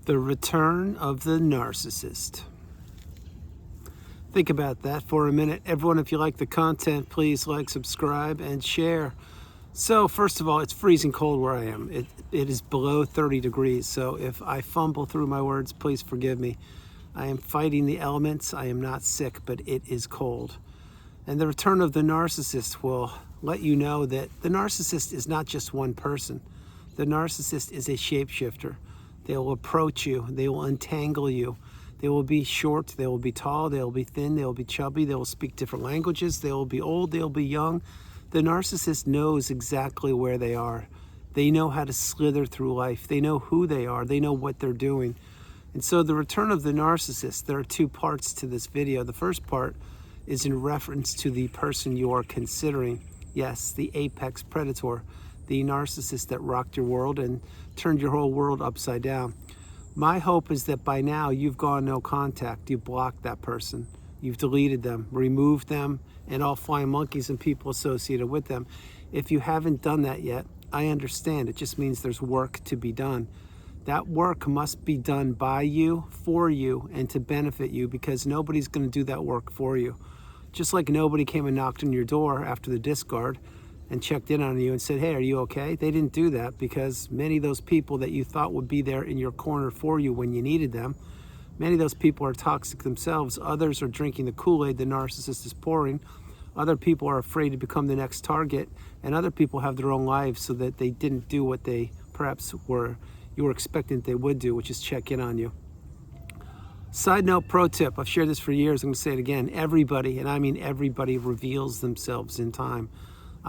The Return of the Narcissist. Think about that for a minute. Everyone, if you like the content, please like, subscribe, and share. So, first of all, it's freezing cold where I am. It is below 30 degrees, so if I fumble through my words, please forgive me. I am fighting the elements. I am not sick, but it is cold. And the Return of the Narcissist will let you know that the narcissist is not just one person. The narcissist is a shapeshifter. They will approach you. They will untangle you. They will be short. They will be tall. They will be thin. They will be chubby. They will speak different languages. They will be old. They will be young. The narcissist knows exactly where they are. They know how to slither through life. They know who they are. They know what they're doing. And so the Return of the Narcissist, there are two parts to this video. The first part is in reference to the person you are considering. Yes, the apex predator, the narcissist that rocked your world and turned your whole world upside down. My hope is that by now you've gone no contact. You've blocked that person. You've deleted them, removed them, and all flying monkeys and people associated with them. If you haven't done that yet, I understand. It just means there's work to be done. That work must be done by you, for you, and to benefit you, because nobody's going to do that work for you. Just like nobody came and knocked on your door after the discard and checked in on you and said, hey, are you okay? They didn't do that, because many of those people that you thought would be there in your corner for you when you needed them, many of those people are toxic themselves. Others are drinking the Kool-Aid the narcissist is pouring. Other people are afraid to become the next target, and other people have their own lives so that they didn't do what they perhaps you were expecting they would do, which is check in on you. Side note, pro tip, I've shared this for years, I'm going to say it again. Everybody, and I mean everybody, reveals themselves in time.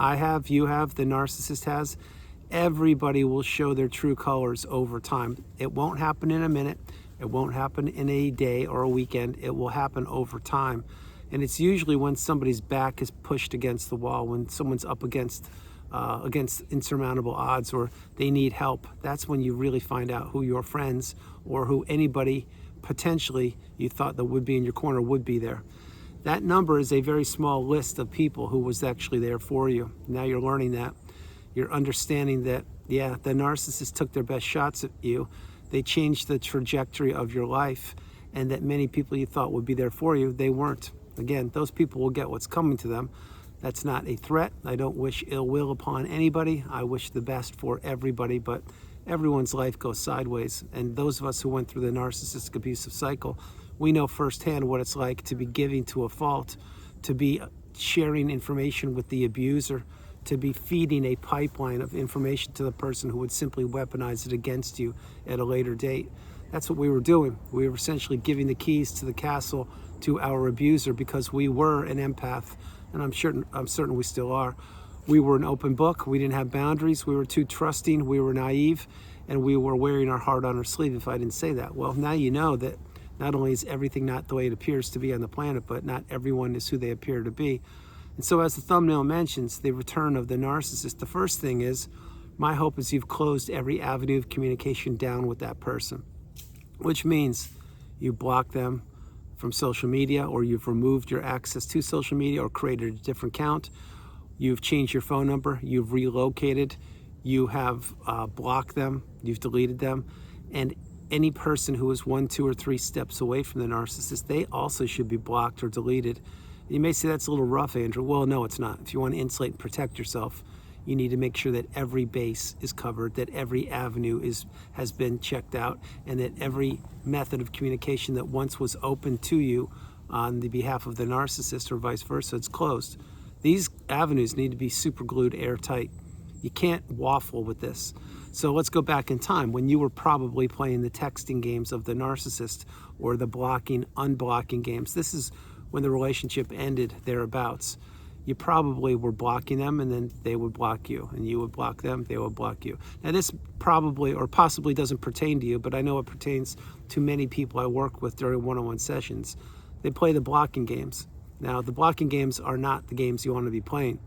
I have, you have, the narcissist has. Everybody will show their true colors over time. It won't happen in a minute. It won't happen in a day or a weekend. It will happen over time. And it's usually when somebody's back is pushed against the wall, when someone's up against insurmountable odds, or they need help. That's when you really find out who your friends or who anybody potentially you thought that would be in your corner would be there. That number is a very small list of people who was actually there for you. Now you're learning that. You're understanding that, yeah, the narcissist took their best shots at you. They changed the trajectory of your life, and that many people you thought would be there for you, they weren't. Again, those people will get what's coming to them. That's not a threat. I don't wish ill will upon anybody. I wish the best for everybody, but everyone's life goes sideways. And those of us who went through the narcissistic abusive cycle, we know firsthand what it's like to be giving to a fault, to be sharing information with the abuser, to be feeding a pipeline of information to the person who would simply weaponize it against you at a later date. That's what we were doing. We were essentially giving the keys to the castle to our abuser because we were an empath, and I'm certain we still are. We were an open book. We didn't have boundaries. We were too trusting. We were naive, and we were wearing our heart on our sleeve if I didn't say that. Well, now you know that not only is everything not the way it appears to be on the planet, but not everyone is who they appear to be. And so as the thumbnail mentions, the return of the narcissist, the first thing is, my hope is you've closed every avenue of communication down with that person, which means you block them from social media, or you've removed your access to social media or created a different account. You've changed your phone number, you've relocated, you have blocked them, you've deleted them. And any person who is 1, 2, or 3 steps away from the narcissist, they also should be blocked or deleted. You may say that's a little rough, Andrew. Well, no, it's not. If you want to insulate and protect yourself, you need to make sure that every base is covered, that every avenue has been checked out, and that every method of communication that once was open to you on the behalf of the narcissist or vice versa, it's closed. These avenues need to be super glued airtight. You can't waffle with this. So let's go back in time when you were probably playing the texting games of the narcissist or the blocking, unblocking games. This is when the relationship ended thereabouts. You probably were blocking them, and then they would block you, and you would block them, they would block you. Now this probably or possibly doesn't pertain to you, but I know it pertains to many people I work with during one-on-one sessions. They play the blocking games. Now the blocking games are not the games you want to be playing.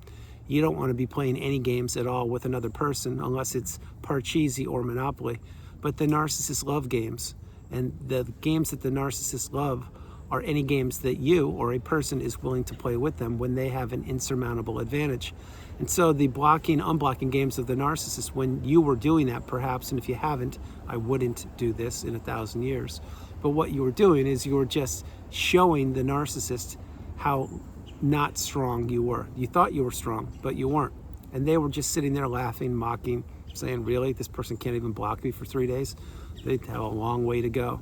You don't want to be playing any games at all with another person unless it's Parcheesi or Monopoly. But the narcissists love games, and the games that the narcissists love are any games that you or a person is willing to play with them when they have an insurmountable advantage. And so the blocking, unblocking games of the narcissist, when you were doing that perhaps, and if you haven't, I wouldn't do this in 1,000 years. But what you were doing is you were just showing the narcissist how not strong you were. You thought you were strong, but you weren't. And they were just sitting there laughing, mocking, saying, really, this person can't even block me for 3 days? They have a long way to go.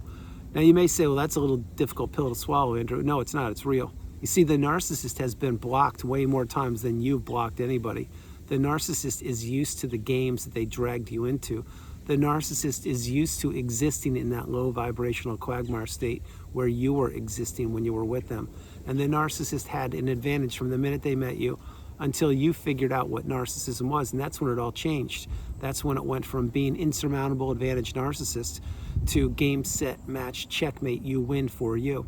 Now you may say, well, that's a little difficult pill to swallow, Andrew. No, it's not, it's real. You see, the narcissist has been blocked way more times than you've blocked anybody. The narcissist is used to the games that they dragged you into. The narcissist is used to existing in that low vibrational quagmire state where you were existing when you were with them. And the narcissist had an advantage from the minute they met you until you figured out what narcissism was. And that's when it all changed. That's when it went from being insurmountable advantage narcissist to game, set, match, checkmate, you win for you.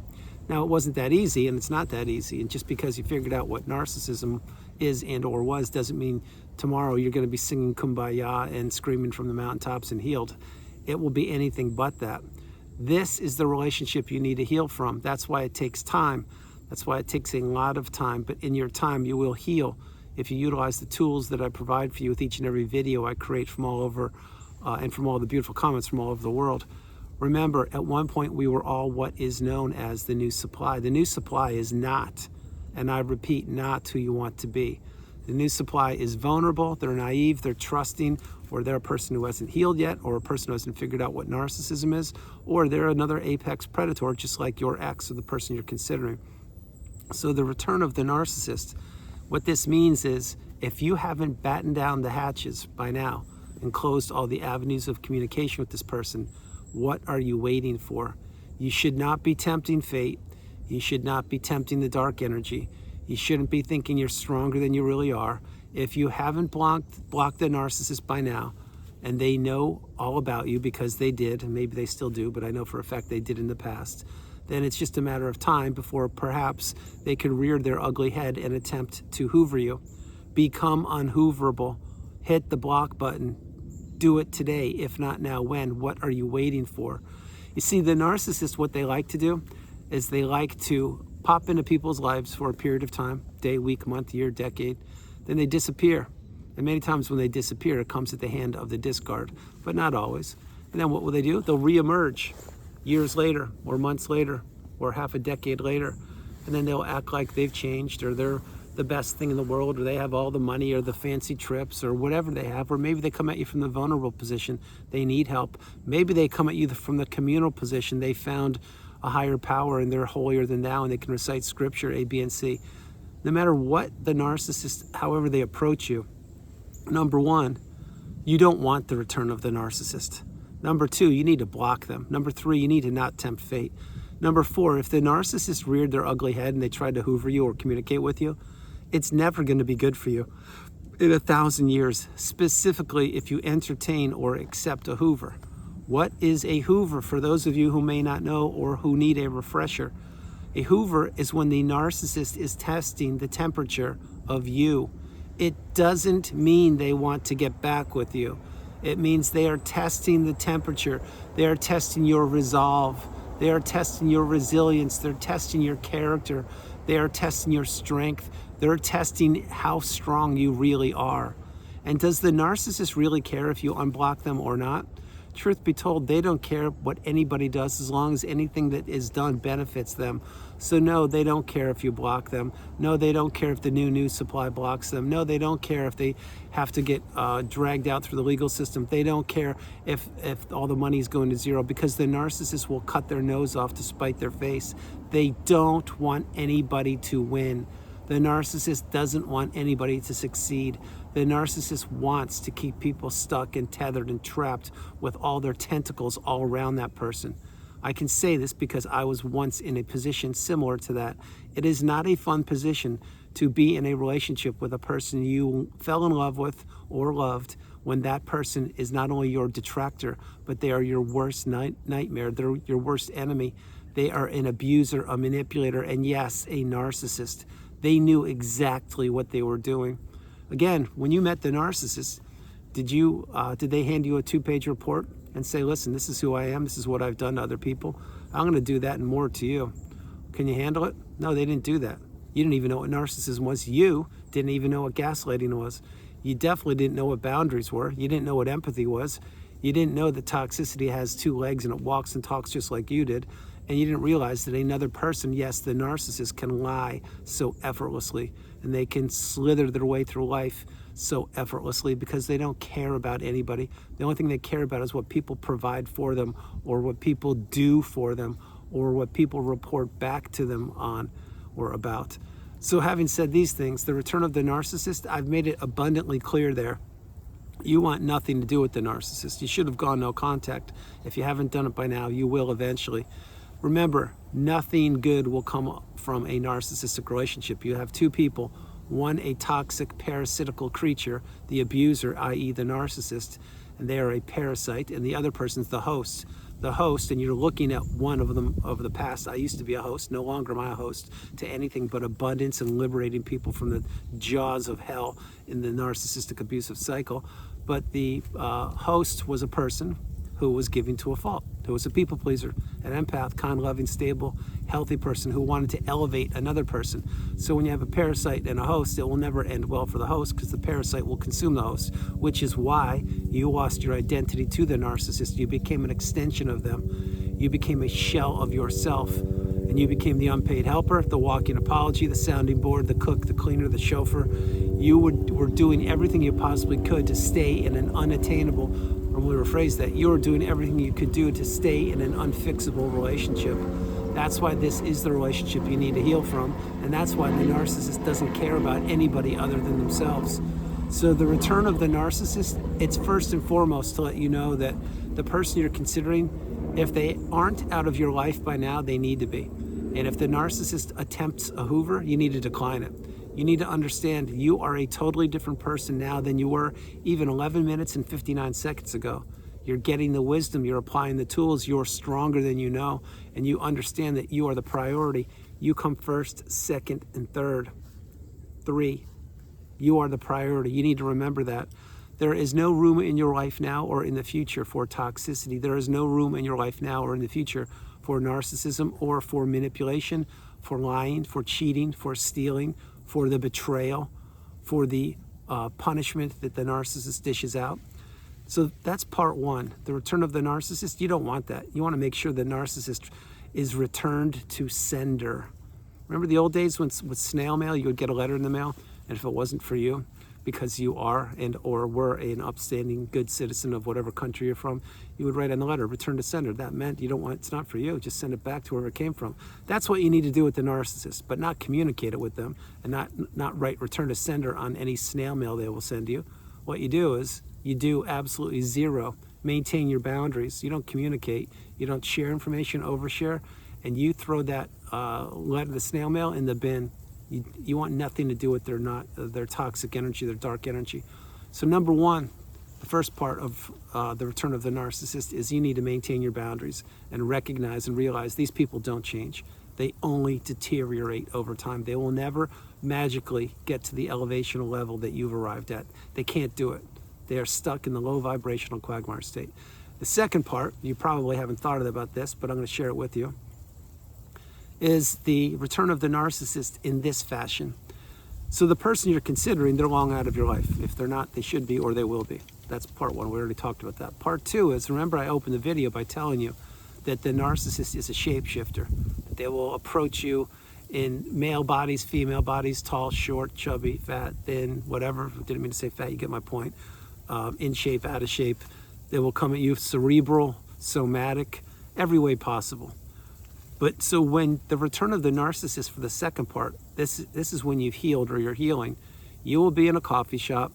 Now, it wasn't that easy, and it's not that easy. And just because you figured out what narcissism is and or was doesn't mean tomorrow you're going to be singing Kumbaya and screaming from the mountaintops and healed. It will be anything but that. This is the relationship you need to heal from. That's why it takes time. That's why it takes a lot of time. But in your time, you will heal if you utilize the tools that I provide for you with each and every video I create from all over and from all the beautiful comments from all over the world. Remember, at one point, we were all what is known as the new supply. The new supply is not, and I repeat, not who you want to be. The new supply is vulnerable, they're naive, they're trusting, or they're a person who hasn't healed yet, or a person who hasn't figured out what narcissism is, or they're another apex predator, just like your ex or the person you're considering. So the return of the narcissist, what this means is, if you haven't battened down the hatches by now and closed all the avenues of communication with this person, what are you waiting for? You should not be tempting fate. You should not be tempting the dark energy. You shouldn't be thinking you're stronger than you really are. If you haven't blocked the narcissist by now, and they know all about you because they did, and maybe they still do, but I know for a fact they did in the past, then it's just a matter of time before perhaps they could rear their ugly head and attempt to hoover you. Become unhooverable. Hit the block button. Do it today. If not now, when? What are you waiting for? You see, the narcissist, what they like to do is they like to pop into people's lives for a period of time, day, week, month, year, decade. Then they disappear. And many times when they disappear, it comes at the hand of the discard, but not always. And then what will they do? They'll reemerge years later, or months later, or half a decade later. And then they'll act like they've changed, or they're the best thing in the world, or they have all the money or the fancy trips or whatever they have, or maybe they come at you from the vulnerable position, they need help. Maybe they come at you from the communal position, they found a higher power and they're holier than thou and they can recite scripture A, B, and C. No matter what the narcissist, however they approach you, number one, you don't want the return of the narcissist. Number two, you need to block them. Number three, you need to not tempt fate. Number four, if the narcissist reared their ugly head and they tried to hoover you or communicate with you, it's never going to be good for you in 1,000 years, specifically if you entertain or accept a hoover. What is a hoover for those of you who may not know or who need a refresher? A hoover is when the narcissist is testing the temperature of you. It doesn't mean they want to get back with you. It means they are testing the temperature. They are testing your resolve. They are testing your resilience. They're testing your character. They are testing your strength. They're testing how strong you really are. And does the narcissist really care if you unblock them or not? Truth be told, they don't care what anybody does as long as anything that is done benefits them. So no, they don't care if you block them. No, they don't care if the new supply blocks them. No, they don't care if they have to get dragged out through the legal system. They don't care if all the money is going to zero, because the narcissist will cut their nose off to spite their face. They don't want anybody to win. The narcissist doesn't want anybody to succeed. The narcissist wants to keep people stuck and tethered and trapped with all their tentacles all around that person. I can say this because I was once in a position similar to that. It is not a fun position to be in a relationship with a person you fell in love with or loved when that person is not only your detractor, but they are your worst nightmare. They're your worst enemy. They are an abuser, a manipulator, and yes, a narcissist. They knew exactly what they were doing. Again, when you met the narcissist, did they hand you a 2-page report and say, listen, this is who I am, this is what I've done to other people, I'm going to do that and more to you? Can you handle it? No, they didn't do that. You didn't even know what narcissism was. You didn't even know what gaslighting was. You definitely didn't know what boundaries were. You didn't know what empathy was. You didn't know that toxicity has two legs and it walks and talks just like you did. And you didn't realize that another person, yes, the narcissist, can lie so effortlessly, and they can slither their way through life so effortlessly because they don't care about anybody. The only thing they care about is what people provide for them, or what people do for them, or what people report back to them on or about. So having said these things, the return of the narcissist, I've made it abundantly clear there. You want nothing to do with the narcissist. You should have gone no contact. If you haven't done it by now, you will eventually. Remember, nothing good will come from a narcissistic relationship. You have two people, one a toxic parasitical creature, the abuser, i.e. the narcissist, and they are a parasite, and the other person's the host. The host, and you're looking at one of them of the past. I used to be a host, no longer am I a host to anything but abundance and liberating people from the jaws of hell in the narcissistic abusive cycle. But the host was a person who was giving to a fault, who was a people pleaser, an empath, kind, loving, stable, healthy person who wanted to elevate another person. So when you have a parasite and a host, it will never end well for the host because the parasite will consume the host, which is why you lost your identity to the narcissist. You became an extension of them. You became a shell of yourself, and you became the unpaid helper, the walking apology, the sounding board, the cook, the cleaner, the chauffeur. You were doing everything you possibly could to stay in an unattainable, or we rephrase that, you were doing everything you could do to stay in an unfixable relationship. That's why this is the relationship you need to heal from, and that's why the narcissist doesn't care about anybody other than themselves. So the return of the narcissist, it's first and foremost to let you know that the person you're considering, if they aren't out of your life by now, they need to be. And if the narcissist attempts a hoover, you need to decline it. You need to understand you are a totally different person now than you were even 11 minutes and 59 seconds ago. You're getting the wisdom, you're applying the tools, you're stronger than you know, and you understand that you are the priority. You come first, second, and third. 3. You are the priority. You need to remember that. There is no room in your life now or in the future for toxicity. There is no room in your life now or in the future for narcissism or for manipulation, for lying, for cheating, for stealing, for the betrayal, for the punishment that the narcissist dishes out. So that's part one. The return of the narcissist, you don't want that. You want to make sure the narcissist is returned to sender. Remember the old days when with snail mail, you would get a letter in the mail, and if it wasn't for you, because you are and or were an upstanding good citizen of whatever country you're from, you would write on the letter, return to sender. That meant you don't want, it's not for you, just send it back to wherever it came from. That's what you need to do with the narcissist, but not communicate it with them, and not write return to sender on any snail mail they will send you. What you do is you do absolutely zero. Maintain your boundaries. You don't communicate, you don't share information, overshare, and you throw that letter, the snail mail, in the bin. You want nothing to do with their toxic energy, their dark energy. So number one, the first part of the return of the narcissist is you need to maintain your boundaries and recognize and realize these people don't change. They only deteriorate over time. They will never magically get to the elevational level that you've arrived at. They can't do it. They are stuck in the low vibrational quagmire state. The second part, you probably haven't thought about this, but I'm going to share it with you, is the return of the narcissist in this fashion. So the person you're considering, they're long out of your life. If they're not, they should be, or they will be. That's part one. We already talked about that. Part two is, remember I opened the video by telling you that the narcissist is a shapeshifter. They will approach you in male bodies, female bodies, tall, short, chubby, fat, thin, whatever. Didn't mean to say fat, you get my point. In shape, out of shape. They will come at you cerebral, somatic, every way possible. But so when the return of the narcissist for the second part, this is when you've healed or you're healing. You will be in a coffee shop,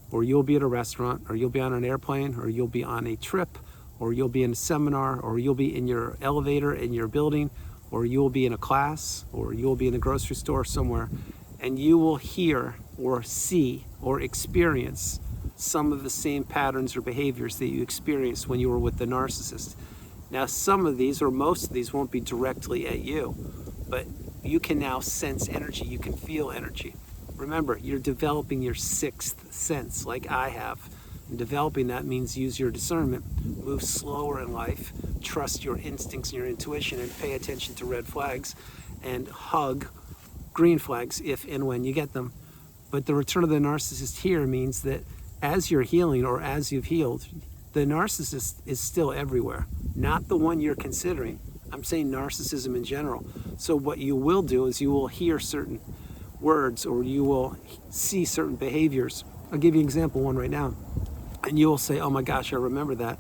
or you'll be at a restaurant, or you'll be on an airplane, or you'll be on a trip, or you'll be in a seminar, or you'll be in your elevator in your building, or you'll be in a class, or you'll be in a grocery store somewhere, and you will hear or see or experience some of the same patterns or behaviors that you experienced when you were with the narcissist. Now, some of these, or most of these, won't be directly at you, but you can now sense energy, you can feel energy. Remember, you're developing your sixth sense, like I have. And developing that means use your discernment, move slower in life, trust your instincts and your intuition, and pay attention to red flags. and hug green flags if and when you get them. But the return of the narcissist here means that as you're healing or as you've healed, the narcissist is still everywhere, not the one you're considering. I'm saying narcissism in general. So what you will do is you will hear certain words or you will see certain behaviors. I'll give you an example, one right now. And you will say, oh my gosh, I remember that.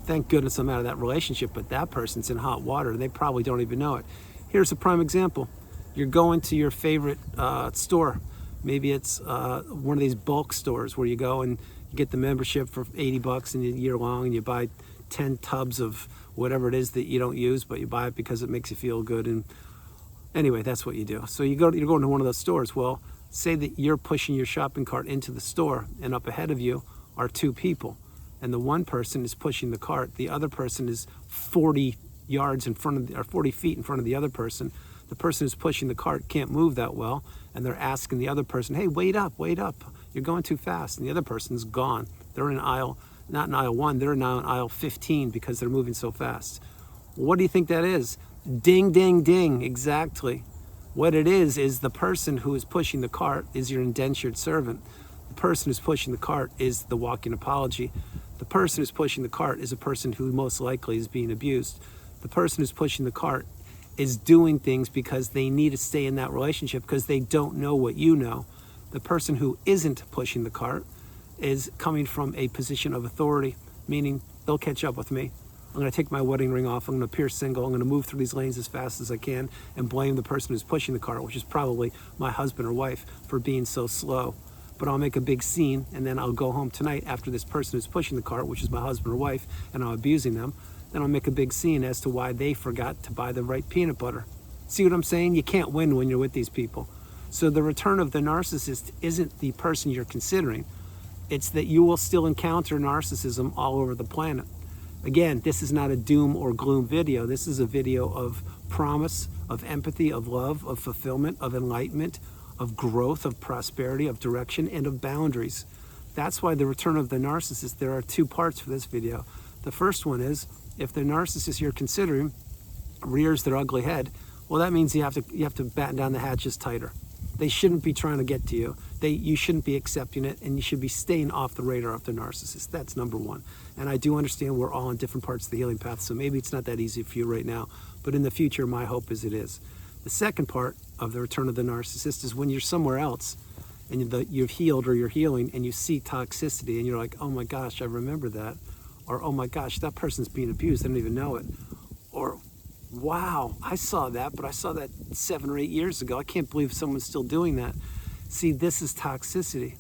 Thank goodness I'm out of that relationship, but that person's in hot water and they probably don't even know it. Here's a prime example. You're going to your favorite store. Maybe it's one of these bulk stores where you go and you get the membership for $80 and a year long, and you buy 10 tubs of whatever it is that you don't use, but you buy it because it makes you feel good. And anyway, that's what you do. So you're going to one of those stores. Well, say that you're pushing your shopping cart into the store, and up ahead of you are two people, and the one person is pushing the cart. The other person is 40 yards in front of, or 40 feet in front of the other person. The person who's pushing the cart can't move that well, and they're asking the other person, hey, wait up, you're going too fast. And the other person's gone. They're in aisle, not in aisle 1, they're now in aisle 15 because they're moving so fast. What do you think that is? Ding, ding, ding, exactly. What it is the person who is pushing the cart is your indentured servant. The person who's pushing the cart is the walking apology. The person who's pushing the cart is a person who most likely is being abused. The person who's pushing the cart is doing things because they need to stay in that relationship because they don't know what you know. The person who isn't pushing the cart is coming from a position of authority, meaning they'll catch up with me. I'm going to take my wedding ring off. I'm going to appear single. I'm going to move through these lanes as fast as I can and blame the person who's pushing the cart, which is probably my husband or wife, for being so slow. But I'll make a big scene, and then I'll go home tonight after this person who's pushing the cart, which is my husband or wife, and I'm abusing them. Then I'll make a big scene as to why they forgot to buy the right peanut butter. See what I'm saying? You can't win when you're with these people. So the return of the narcissist isn't the person you're considering. It's that you will still encounter narcissism all over the planet. Again, this is not a doom or gloom video. This is a video of promise, of empathy, of love, of fulfillment, of enlightenment, of growth, of prosperity, of direction, and of boundaries. That's why the return of the narcissist, there are two parts for this video. The first one is, if the narcissist you're considering rears their ugly head, well, that means you have to batten down the hatches tighter. They shouldn't be trying to get to you. You shouldn't be accepting it, and you should be staying off the radar of the narcissist. That's number one. And I do understand we're all on different parts of the healing path, so maybe it's not that easy for you right now, but in the future, my hope is it is. The second part of the return of the narcissist is when you're somewhere else and you've healed or you're healing and you see toxicity and you're like, oh my gosh, I remember that. Or, oh my gosh, that person's being abused, I don't even know it. Or, wow, I saw that, but I saw that 7 or 8 years ago. I can't believe someone's still doing that. See, this is toxicity.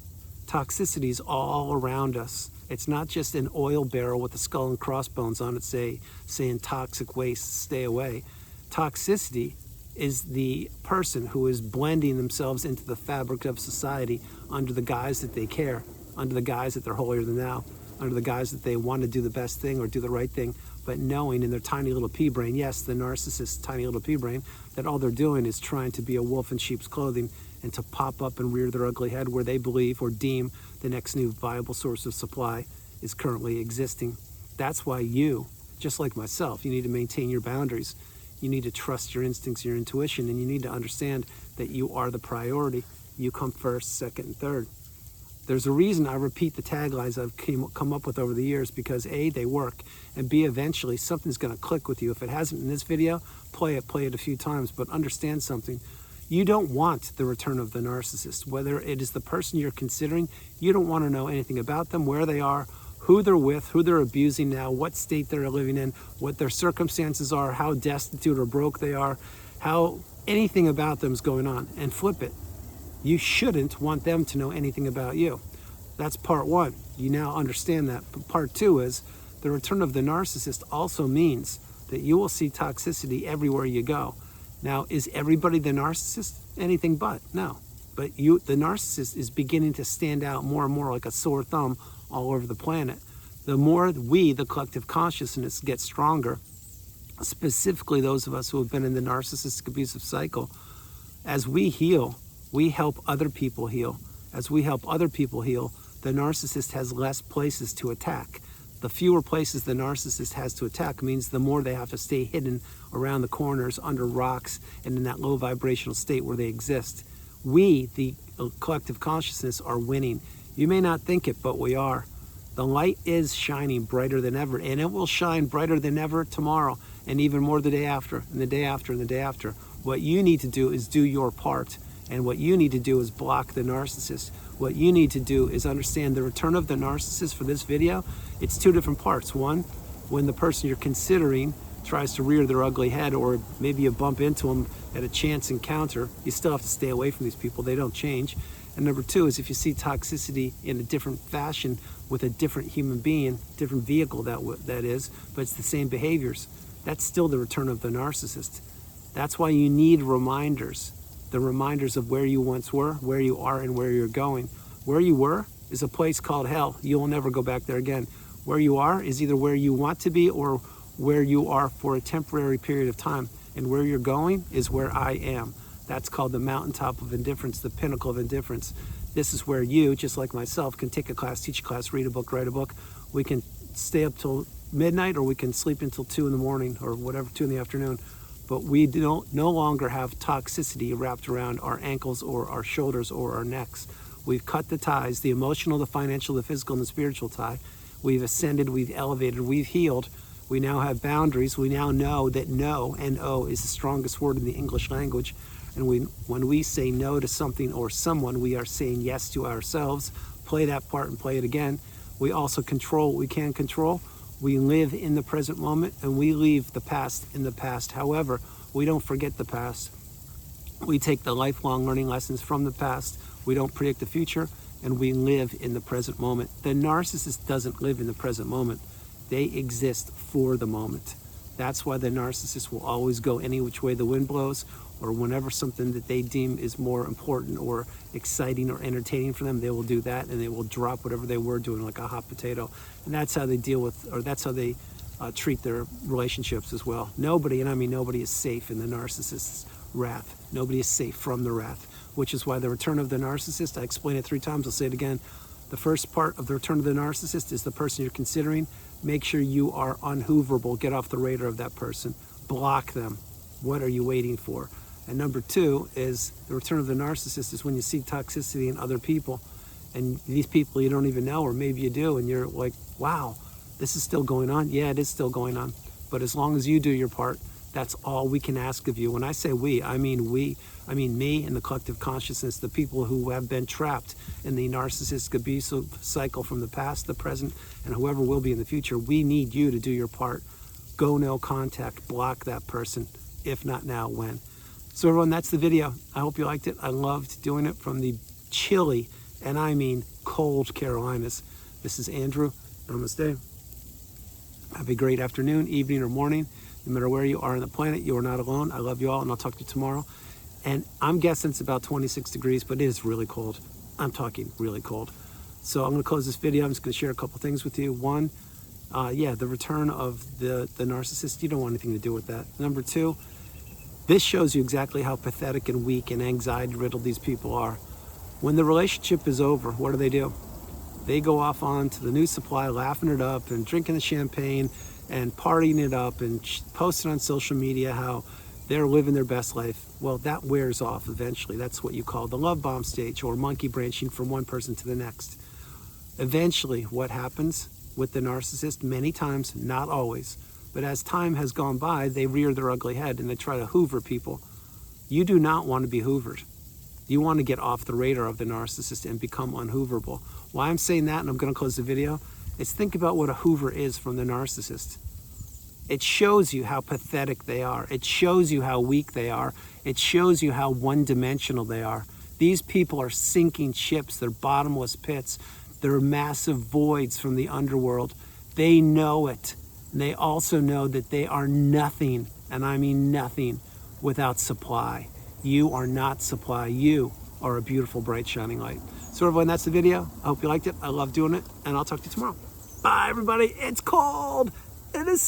Toxicity is all around us. It's not just an oil barrel with a skull and crossbones on it saying toxic waste, stay away. Toxicity is the person who is blending themselves into the fabric of society under the guise that they care, under the guise that they're holier than thou, under the guise that they want to do the best thing or do the right thing, but knowing in their tiny little pea brain, yes, the narcissist's tiny little pea brain, that all they're doing is trying to be a wolf in sheep's clothing and to pop up and rear their ugly head where they believe or deem the next new viable source of supply is currently existing. That's why you, just like myself, you need to maintain your boundaries. You need to trust your instincts, your intuition, and you need to understand that you are the priority. You come first, second, and third. There's a reason I repeat the taglines I've come up with over the years because A, they work, and B, eventually something's going to click with you. If it hasn't in this video, play it a few times, but understand something. You don't want the return of the narcissist. Whether it is the person you're considering, you don't want to know anything about them, where they are, who they're with, who they're abusing now, what state they're living in, what their circumstances are, how destitute or broke they are, how anything about them is going on, and flip it. You shouldn't want them to know anything about you. That's part one. You now understand that. But part two is the return of the narcissist also means that you will see toxicity everywhere you go. Now, is everybody the narcissist? Anything but, no. But the narcissist is beginning to stand out more and more like a sore thumb all over the planet. The more we, the collective consciousness, get stronger, specifically those of us who have been in the narcissistic abusive cycle, as we heal, we help other people heal. As we help other people heal, the narcissist has less places to attack. The fewer places the narcissist has to attack means the more they have to stay hidden around the corners, under rocks, and in that low vibrational state where they exist. We, the collective consciousness, are winning. You may not think it, but we are. The light is shining brighter than ever, and it will shine brighter than ever tomorrow, and even more the day after, and the day after, and the day after. What you need to do is do your part, and what you need to do is block the narcissist. What you need to do is understand the return of the narcissist for this video. It's two different parts. One, when the person you're considering tries to rear their ugly head, or maybe you bump into them at a chance encounter, you still have to stay away from these people. They don't change. And number two is if you see toxicity in a different fashion with a different human being, different vehicle that is, but it's the same behaviors, that's still the return of the narcissist. That's why you need reminders. The reminders of where you once were, where you are, and where you're going. Where you were is a place called hell. You will never go back there again. Where you are is either where you want to be or where you are for a temporary period of time. And where you're going is where I am. That's called the mountaintop of indifference, the pinnacle of indifference. This is where you, just like myself, can take a class, teach a class, read a book, write a book. We can stay up till midnight, or we can sleep until 2 in the morning, or whatever, 2 in the afternoon. But we no longer have toxicity wrapped around our ankles or our shoulders or our necks. We've cut the ties, the emotional, the financial, the physical, and the spiritual tie. We've ascended, we've elevated, we've healed. We now have boundaries. We now know that no, N-O, is the strongest word in the English language. And when we say no to something or someone, we are saying yes to ourselves. Play that part and play it again. We also control what we can control. We live in the present moment, and we leave the past in the past. However, we don't forget the past. We take the lifelong learning lessons from the past. We don't predict the future, and we live in the present moment. The narcissist doesn't live in the present moment. They exist for the moment. That's why the narcissist will always go any which way the wind blows, or whenever something that they deem is more important or exciting or entertaining for them, they will do that, and they will drop whatever they were doing like a hot potato. And that's how they deal with, or that's how they treat their relationships as well. Nobody, and I mean nobody, is safe in the narcissist's wrath. Nobody is safe from the wrath, which is why the return of the narcissist, I explained it 3 times, I'll say it again. The first part of the return of the narcissist is the person you're considering. Make sure you are unhooverable. Get off the radar of that person. Block them. What are you waiting for? And number 2 is the return of the narcissist is when you see toxicity in other people, and these people you don't even know, or maybe you do, and you're like, wow, this is still going on. Yeah, it is still going on. But as long as you do your part, that's all we can ask of you. When I say we, I mean me and the collective consciousness, the people who have been trapped in the narcissistic abusive cycle from the past, the present, and whoever will be in the future. We need you to do your part. Go no contact, block that person. If not now, when? So everyone, that's the video. I hope you liked it. I loved doing it from the chilly, and I mean cold, Carolinas. This is Andrew. Namaste. Have a great afternoon, evening, or morning. No matter where you are on the planet, you are not alone. I love you all, and I'll talk to you tomorrow. And I'm guessing it's about 26 degrees, but it is really cold. I'm talking really cold. So I'm going to close this video. I'm just going to share a couple things with you. One, the return of the narcissist. You don't want anything to do with that. Number 2, this shows you exactly how pathetic and weak and anxiety-riddled these people are. When the relationship is over, what do? They go off on to the new supply, laughing it up and drinking the champagne and partying it up and posting on social media how they're living their best life. Well, that wears off eventually. That's what you call the love bomb stage, or monkey branching from one person to the next. Eventually, what happens with the narcissist, many times, not always, but as time has gone by, they rear their ugly head and they try to hoover people. You do not want to be hoovered. You want to get off the radar of the narcissist and become unhooverable. Why I'm saying that, and I'm going to close the video, is think about what a hoover is from the narcissist. It shows you how pathetic they are. It shows you how weak they are. It shows you how one-dimensional they are. These people are sinking ships. They're bottomless pits. They're massive voids from the underworld. They know it. And they also know that they are nothing, and I mean nothing, without supply. You are not supply. You are a beautiful, bright, shining light. So everyone, that's the video. I hope you liked it. I love doing it, and I'll talk to you tomorrow. Bye, everybody. It's cold. It is so